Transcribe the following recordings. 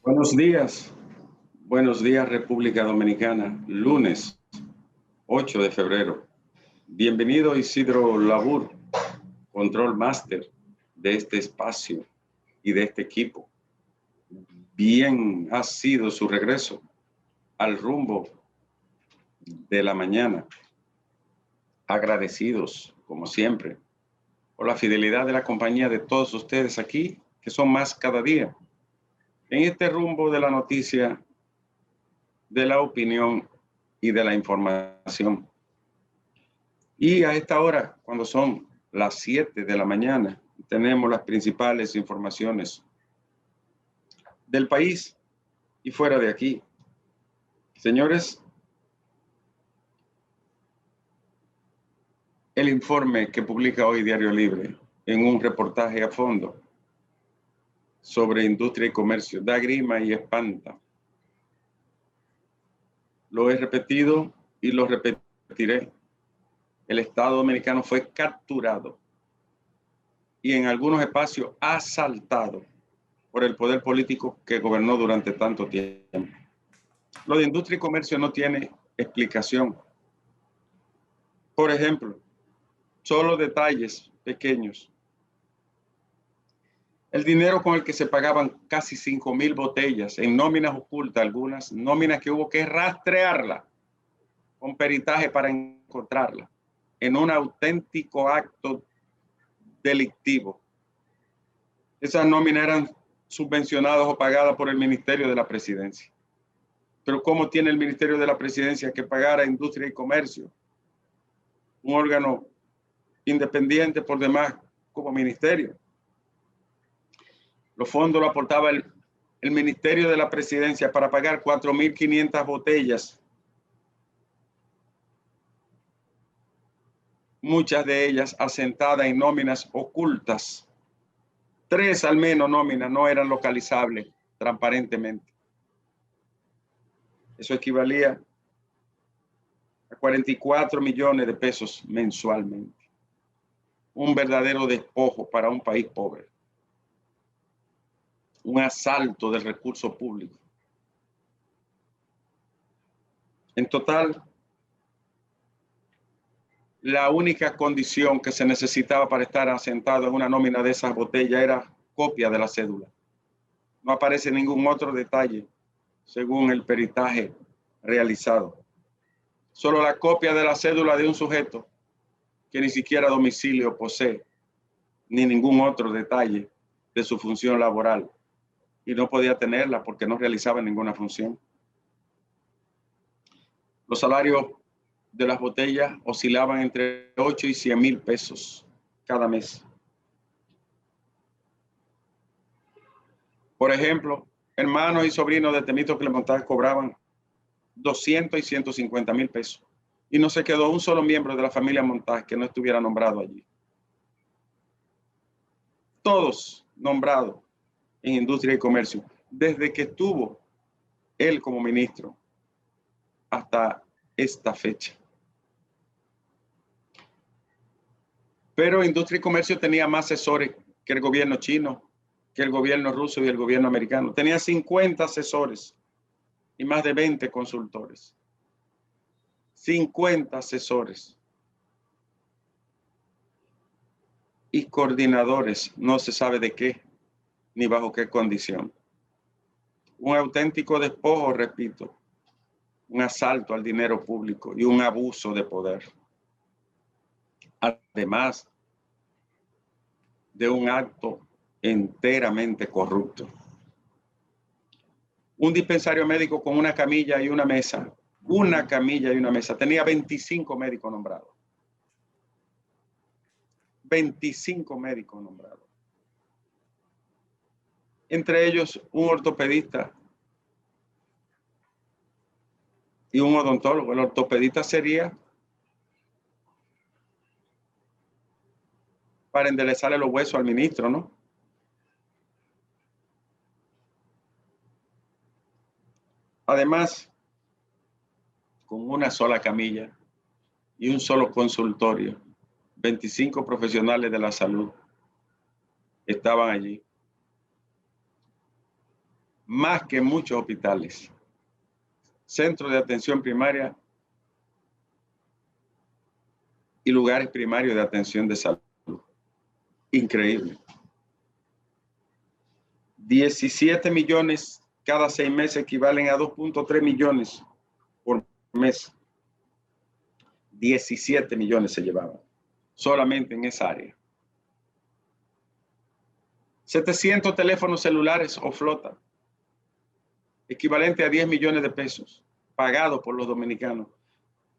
Buenos días República Dominicana, lunes 8 de febrero. Bienvenido Isidro Labur, Control Master de este espacio y de este equipo. Bien ha sido su regreso al rumbo de la mañana. Agradecidos, como siempre, por la fidelidad de la compañía de todos ustedes aquí, que son más cada día. En este rumbo de la noticia, de la opinión y de la información. Y a esta hora, cuando son las 7 de la mañana, tenemos las principales informaciones del país y fuera de aquí. Señores, el informe que publica hoy Diario Libre en un reportaje a fondo sobre industria y comercio da grima y espanta. Lo he repetido y lo repetiré. El Estado dominicano fue capturado y en algunos espacios asaltado por el poder político que gobernó durante tanto tiempo. Lo de industria y comercio no tiene explicación. Por ejemplo, solo detalles pequeños. El dinero con el que se pagaban casi 5,000 botellas en nóminas ocultas, algunas nóminas que hubo que rastrearla con peritaje para encontrarla, en un auténtico acto delictivo. Esas nóminas eran subvencionadas o pagadas por el Ministerio de la Presidencia. Pero ¿cómo tiene el Ministerio de la Presidencia que pagar a Industria y Comercio? Un órgano independiente por demás como ministerio. Los fondos lo aportaba el Ministerio de la Presidencia para pagar 4,500 botellas. Muchas de ellas asentadas en nóminas ocultas. 3 al menos nóminas no eran localizables transparentemente. Eso equivalía a 44 millones de pesos mensualmente. Un verdadero despojo para un país pobre. Un asalto del recurso público. En total, la única condición que se necesitaba para estar asentado en una nómina de esas botellas era copia de la cédula. No aparece ningún otro detalle según el peritaje realizado. Solo la copia de la cédula de un sujeto que ni siquiera domicilio posee, ni ningún otro detalle de su función laboral. Y no podía tenerla porque no realizaba ninguna función. Los salarios de las botellas oscilaban entre 8 y 100,000 pesos cada mes. Por ejemplo, hermanos y sobrinos de Temito Clemente cobraban 200 y 150,000 pesos. Y no se quedó un solo miembro de la familia Montaz que no estuviera nombrado allí. Todos nombrados en industria y comercio, desde que estuvo él como ministro hasta esta fecha. Pero industria y comercio tenía más asesores que el gobierno chino, que el gobierno ruso y el gobierno americano. Tenía 50 asesores y más de 20 consultores. 50 asesores y coordinadores, no se sabe de qué ni bajo qué condición. Un auténtico despojo, repito, un asalto al dinero público y un abuso de poder. Además de un acto enteramente corrupto. Un dispensario médico con una camilla y una mesa. Una camilla y una mesa. Tenía 25 médicos nombrados. 25 médicos nombrados. Entre ellos un ortopedista y un odontólogo. El ortopedista sería para enderezarle los huesos al ministro, ¿no? Además, con una sola camilla y un solo consultorio, 25 profesionales de la salud estaban allí. más que muchos hospitales, centros de atención primaria y lugares primarios de atención de salud. Increíble. 17 millones cada 6 meses equivalen a 2.3 millones por mes. 17 millones se llevaban solamente en esa área. 700 teléfonos celulares o flota, equivalente a 10 millones de pesos, pagados por los dominicanos.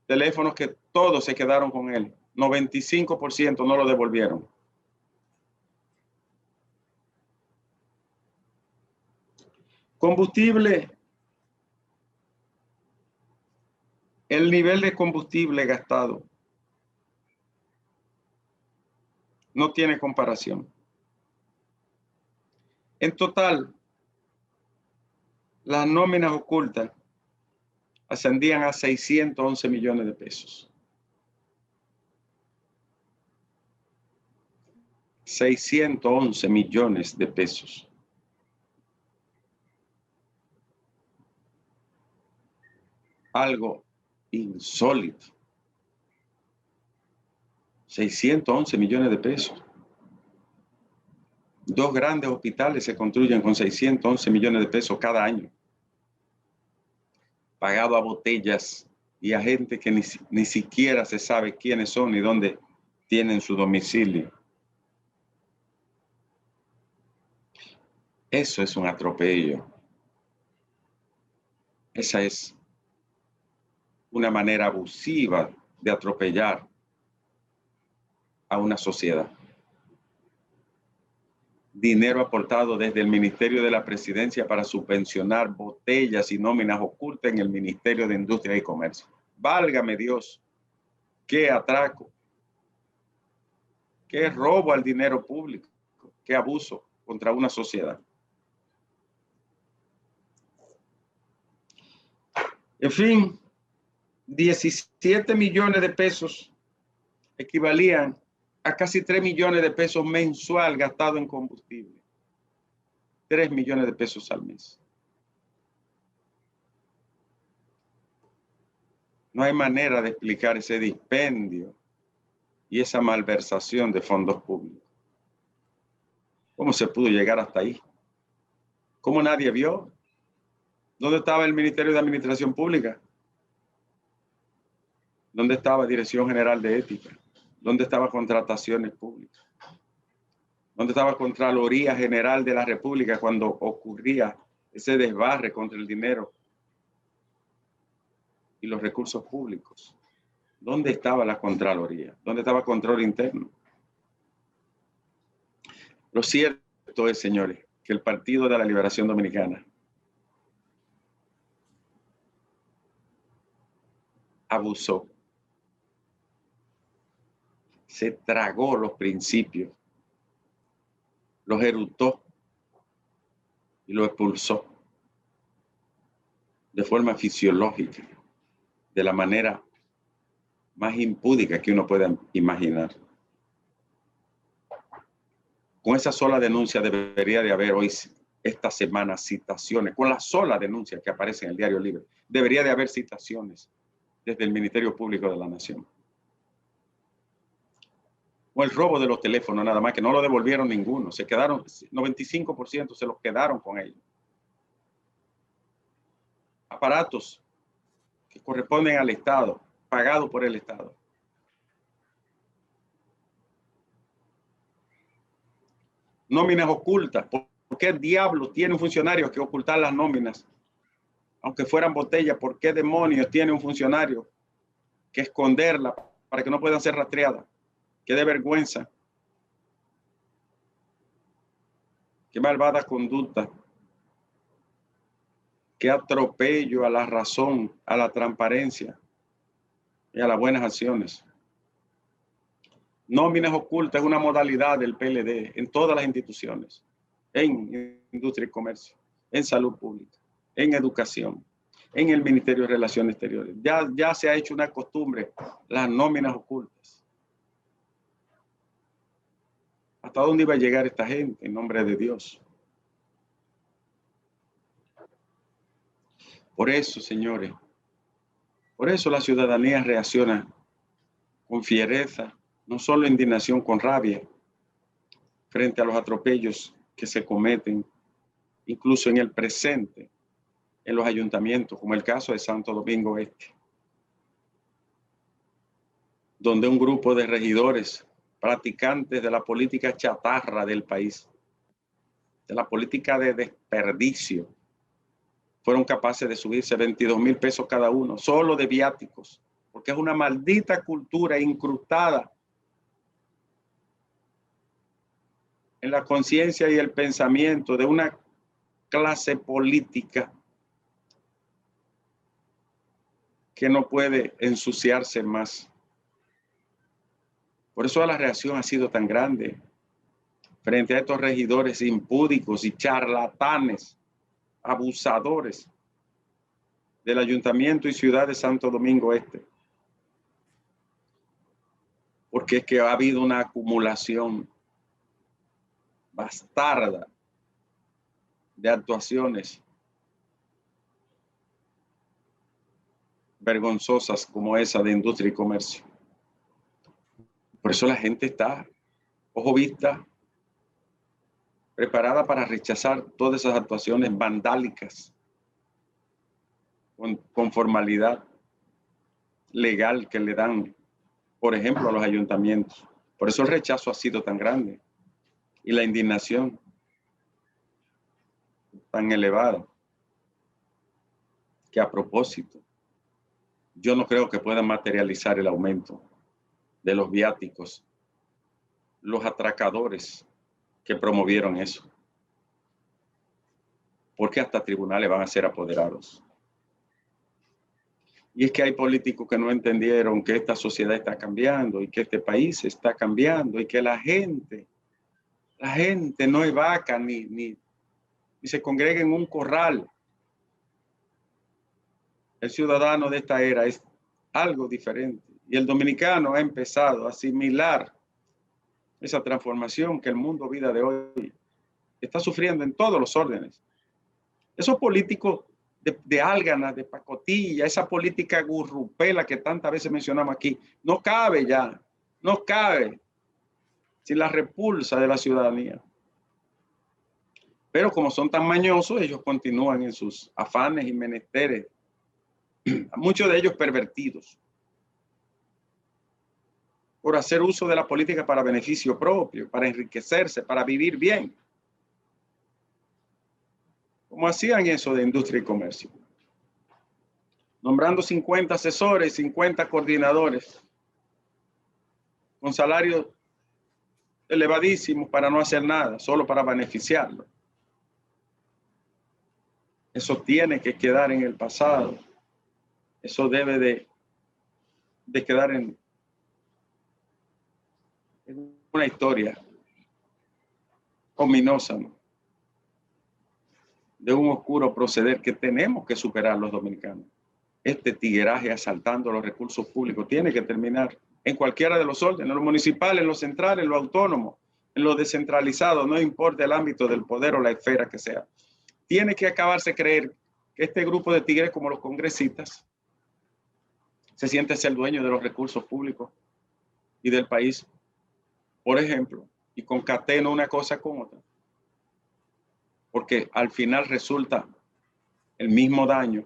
Teléfonos que todos se quedaron con él. 95% no lo devolvieron. Combustible. El nivel de combustible gastado no tiene comparación. En total, las nóminas ocultas ascendían a 611 millones de pesos. 611 millones de pesos. Algo insólito. 611 millones de pesos. 2 grandes hospitales se construyen con 611 millones de pesos cada año. Pagado a botellas y a gente que ni siquiera se sabe quiénes son y dónde tienen su domicilio. Eso es un atropello. Esa es una manera abusiva de atropellar a una sociedad. Dinero aportado desde el Ministerio de la Presidencia para subvencionar botellas y nóminas ocultas en el Ministerio de Industria y Comercio. Válgame Dios, qué atraco, qué robo al dinero público, qué abuso contra una sociedad. En fin, 17 millones de pesos equivalían a casi 3 millones de pesos mensual gastado en combustible. 3 millones de pesos al mes. No hay manera de explicar ese dispendio y esa malversación de fondos públicos. ¿Cómo se pudo llegar hasta ahí? ¿Cómo nadie vio? ¿Dónde estaba el Ministerio de Administración Pública? ¿Dónde estaba Dirección General de Ética? ¿Dónde estaba Contrataciones Públicas? ¿Dónde estaba Contraloría General de la República cuando ocurría ese desbarre contra el dinero y los recursos públicos? ¿Dónde estaba la Contraloría? ¿Dónde estaba Control Interno? Lo cierto es, señores, que el Partido de la Liberación Dominicana abusó, se tragó los principios, los eructó y los expulsó de forma fisiológica, de la manera más impúdica que uno pueda imaginar. Con esa sola denuncia debería de haber hoy, esta semana, citaciones. Con la sola denuncia que aparece en el Diario Libre, debería de haber citaciones desde el Ministerio Público de la Nación. O el robo de los teléfonos, nada más, que no lo devolvieron ninguno. Se quedaron, 95% se los quedaron con ellos. Aparatos que corresponden al Estado, pagados por el Estado. Nóminas ocultas. ¿Por qué diablos tienen funcionarios que ocultar las nóminas? Aunque fueran botellas, ¿por qué demonios tiene un funcionario que esconderla para que no puedan ser rastreadas? Qué de vergüenza. Qué malvada conducta. Qué atropello a la razón, a la transparencia y a las buenas acciones. Nóminas ocultas es una modalidad del PLD en todas las instituciones, en industria y comercio, en salud pública, en educación, en el Ministerio de Relaciones Exteriores. Ya se ha hecho una costumbre las nóminas ocultas. ¿Hasta dónde iba a llegar esta gente en nombre de Dios? Por eso, señores, por eso la ciudadanía reacciona con fiereza, no solo indignación, con rabia, frente a los atropellos que se cometen, incluso en el presente, en los ayuntamientos, como el caso de Santo Domingo Este, donde un grupo de regidores, practicantes de la política chatarra del país, de la política de desperdicio, fueron capaces de subirse 22,000 pesos cada uno, solo de viáticos, porque es una maldita cultura incrustada en la conciencia y el pensamiento de una clase política que no puede ensuciarse más. Por eso la reacción ha sido tan grande frente a estos regidores impúdicos y charlatanes, abusadores del Ayuntamiento y Ciudad de Santo Domingo Este. Porque es que ha habido una acumulación bastarda de actuaciones vergonzosas como esa de Industria y Comercio. Por eso la gente está, ojo vista, preparada para rechazar todas esas actuaciones vandálicas con formalidad legal que le dan, por ejemplo, a los ayuntamientos. Por eso el rechazo ha sido tan grande y la indignación tan elevada, que a propósito, yo no creo que puedan materializar el aumento de los viáticos, los atracadores que promovieron eso. Porque hasta tribunales van a ser apoderados. Y es que hay políticos que no entendieron que esta sociedad está cambiando y que este país está cambiando y que la gente no es vaca ni se congrega en un corral. El ciudadano de esta era es algo diferente. Y el dominicano ha empezado a asimilar esa transformación que el mundo vida de hoy está sufriendo en todos los órdenes. Esos políticos de álganas, de pacotilla, esa política gurrupela que tantas veces mencionamos aquí, no cabe ya, no cabe sin la repulsa de la ciudadanía. Pero como son tan mañosos, ellos continúan en sus afanes y menesteres, muchos de ellos pervertidos, por hacer uso de la política para beneficio propio, para enriquecerse, para vivir bien. Como hacían eso de Industria y Comercio, nombrando 50 asesores, 50 coordinadores, con salarios elevadísimos para no hacer nada, solo para beneficiarlo. Eso tiene que quedar en el pasado. Eso debe de quedar en una historia ominosa, ¿no?, de un oscuro proceder que tenemos que superar los dominicanos. Este tigueraje asaltando los recursos públicos tiene que terminar en cualquiera de los órdenes, en lo municipal, en lo central, en lo autónomo, en lo descentralizado, no importa el ámbito del poder o la esfera que sea. Tiene que acabarse creer que este grupo de tigres, como los congresistas, se siente ser dueño de los recursos públicos y del país, por ejemplo, y concateno una cosa con otra, porque al final resulta el mismo daño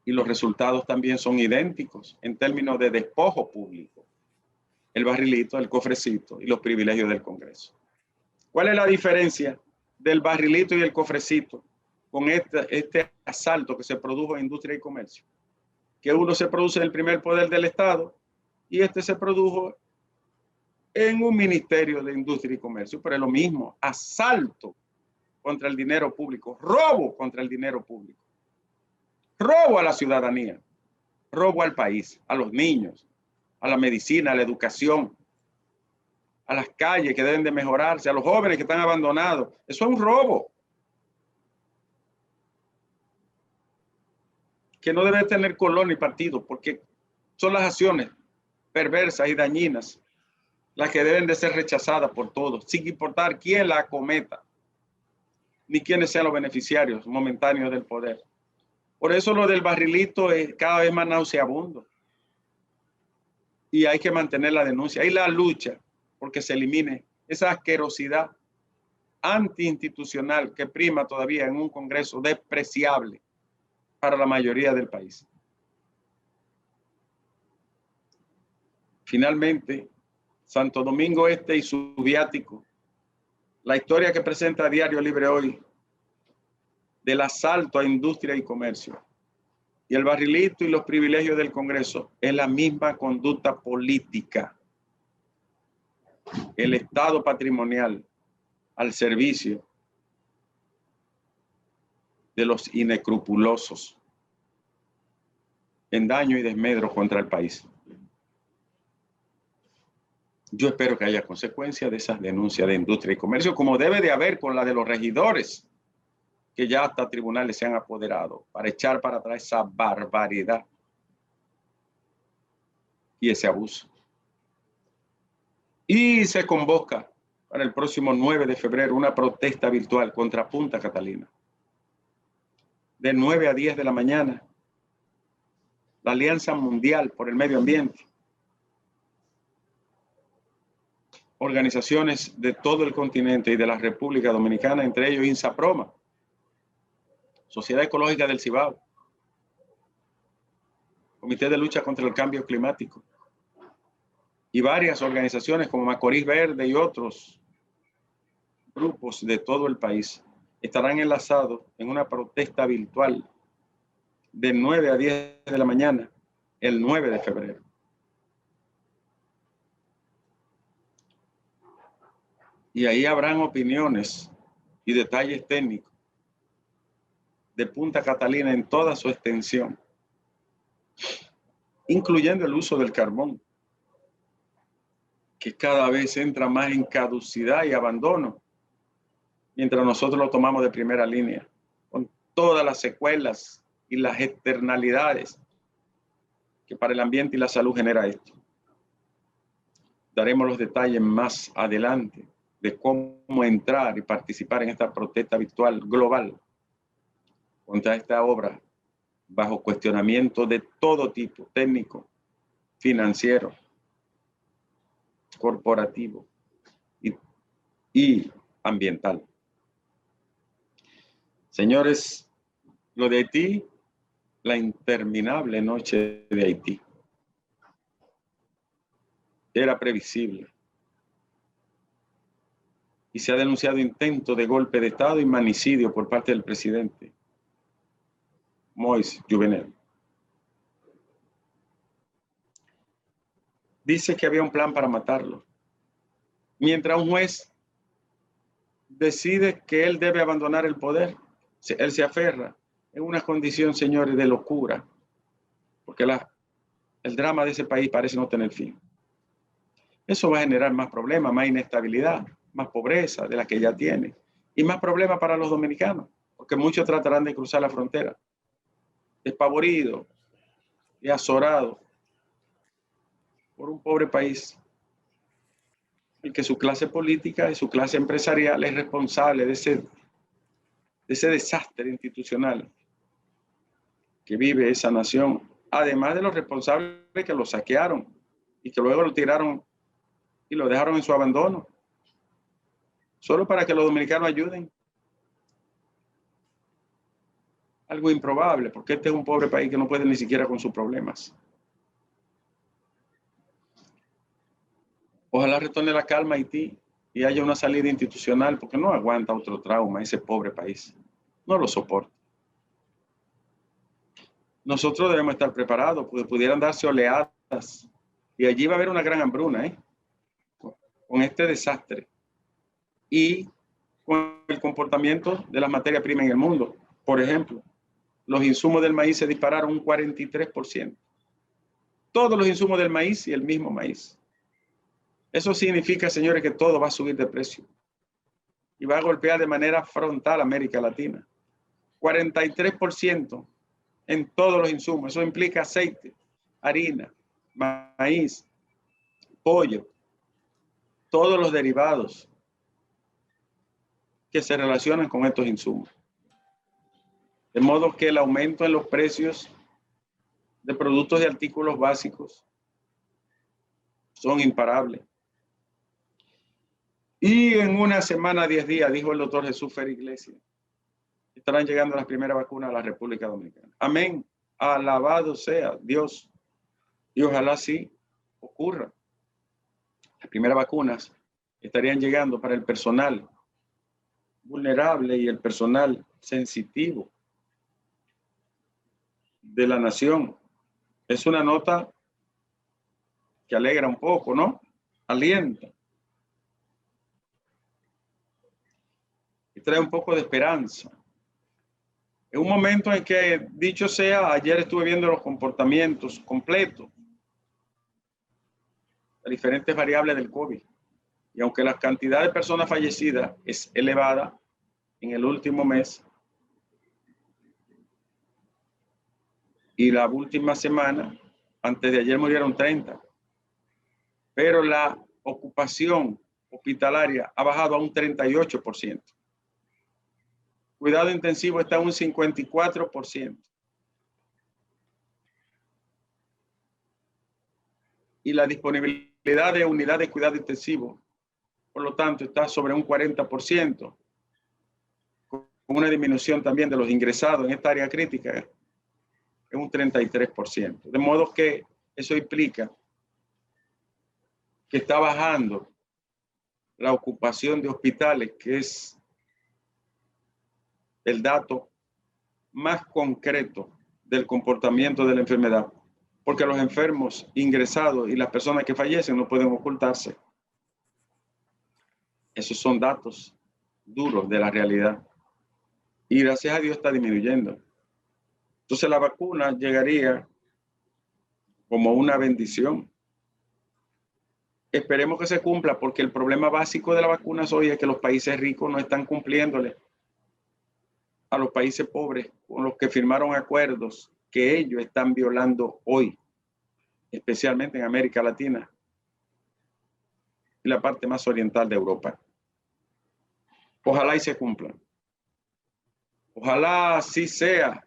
y los resultados también son idénticos en términos de despojo público. El barrilito, el cofrecito y los privilegios del Congreso. ¿Cuál es la diferencia del barrilito y el cofrecito con este asalto que se produjo en Industria y Comercio? Que uno se produce en el primer poder del Estado y este se produjo en un ministerio de Industria y Comercio, pero es lo mismo, asalto contra el dinero público, robo contra el dinero público, robo a la ciudadanía, robo al país, a los niños, a la medicina, a la educación, a las calles que deben de mejorarse, a los jóvenes que están abandonados. Eso es un robo que no debe tener color ni partido, porque son las acciones perversas y dañinas las que deben de ser rechazadas por todos, sin importar quién la acometa, ni quiénes sean los beneficiarios momentáneos del poder. Por eso lo del barrilito es cada vez más nauseabundo. Y hay que mantener la denuncia y la lucha porque se elimine esa asquerosidad antiinstitucional que prima todavía en un Congreso despreciable para la mayoría del país. Finalmente, Santo Domingo Este y su viático, la historia que presenta Diario Libre hoy del asalto a industria y comercio y el barrilito y los privilegios del Congreso es la misma conducta política. El Estado patrimonial al servicio de los inescrupulosos en daño y desmedro contra el país. Yo espero que haya consecuencias de esas denuncias de industria y comercio, como debe de haber con la de los regidores, que ya hasta tribunales se han apoderado para echar para atrás esa barbaridad y ese abuso. Y se convoca para el próximo 9 de febrero una protesta virtual contra Punta Catalina. De 9 a 10 de la mañana, la Alianza Mundial por el Medio Ambiente, organizaciones de todo el continente y de la República Dominicana, entre ellos INSAPROMA, Sociedad Ecológica del Cibao, Comité de Lucha contra el Cambio Climático, y varias organizaciones como Macorís Verde y otros grupos de todo el país estarán enlazados en una protesta virtual de 9 a 10 de la mañana, el 9 de febrero. Y ahí habrán opiniones y detalles técnicos de Punta Catalina en toda su extensión, incluyendo el uso del carbón, que cada vez entra más en caducidad y abandono, mientras nosotros lo tomamos de primera línea, con todas las secuelas y las externalidades que para el ambiente y la salud genera esto. Daremos los detalles más adelante de cómo entrar y participar en esta protesta virtual global contra esta obra bajo cuestionamiento de todo tipo, técnico, financiero, corporativo y ambiental. Señores, lo de Haití, la interminable noche de Haití, era previsible. Y se ha denunciado intento de golpe de Estado y magnicidio por parte del presidente Moïse Juvenel. Dice que había un plan para matarlo, mientras un juez decide que él debe abandonar el poder. Él se aferra en una condición, señores, de locura, porque el drama de ese país parece no tener fin. Eso va a generar más problemas, más inestabilidad, más pobreza de la que ya tiene, y más problemas para los dominicanos, porque muchos tratarán de cruzar la frontera despavoridos y azorados por un pobre país, y que su clase política y su clase empresarial es responsable de ese desastre institucional que vive esa nación, además de los responsables que lo saquearon y que luego lo tiraron y lo dejaron en su abandono, solo para que los dominicanos ayuden. Algo improbable, porque este es un pobre país que no puede ni siquiera con sus problemas. Ojalá retorne la calma a Haití y haya una salida institucional, porque no aguanta otro trauma ese pobre país. No lo soporta. Nosotros debemos estar preparados, porque pudieran darse oleadas y allí va a haber una gran hambruna, con este desastre y con el comportamiento de las materias primas en el mundo. Por ejemplo, los insumos del maíz se dispararon un 43%. Todos los insumos del maíz y el mismo maíz. Eso significa, señores, que todo va a subir de precio y va a golpear de manera frontal a América Latina. 43% en todos los insumos. Eso implica aceite, harina, maíz, pollo, todos los derivados que se relacionan con estos insumos. De modo que el aumento en los precios de productos y artículos básicos son imparables. Y en una semana, 10 días, dijo el doctor Jesús Fer Iglesias, estarán llegando las primeras vacunas a la República Dominicana. Amén. Alabado sea Dios. Y ojalá sí ocurra. Las primeras vacunas estarían llegando para el personal vulnerable y el personal sensitivo de la nación. Es una nota que alegra un poco, ¿no? Alienta. Y trae un poco de esperanza. En un momento en que, dicho sea, ayer estuve viendo los comportamientos completos de diferentes variables del COVID. Y aunque la cantidad de personas fallecidas es elevada en el último mes y la última semana, antes de ayer murieron 30, pero la ocupación hospitalaria ha bajado a un 38%. Cuidado intensivo está a un 54%. Y la disponibilidad de unidades de cuidado intensivo, por lo tanto, está sobre un 40%, con una disminución también de los ingresados en esta área crítica en un 33%. De modo que eso implica que está bajando la ocupación de hospitales, que es el dato más concreto del comportamiento de la enfermedad, porque los enfermos ingresados y las personas que fallecen no pueden ocultarse. Esos son datos duros de la realidad. Y gracias a Dios está disminuyendo. Entonces la vacuna llegaría como una bendición. Esperemos que se cumpla, porque el problema básico de la vacuna hoy es que los países ricos no están cumpliéndole a los países pobres con los que firmaron acuerdos que ellos están violando hoy, especialmente en América Latina y la parte más oriental de Europa. Ojalá y se cumplan. Ojalá así sea.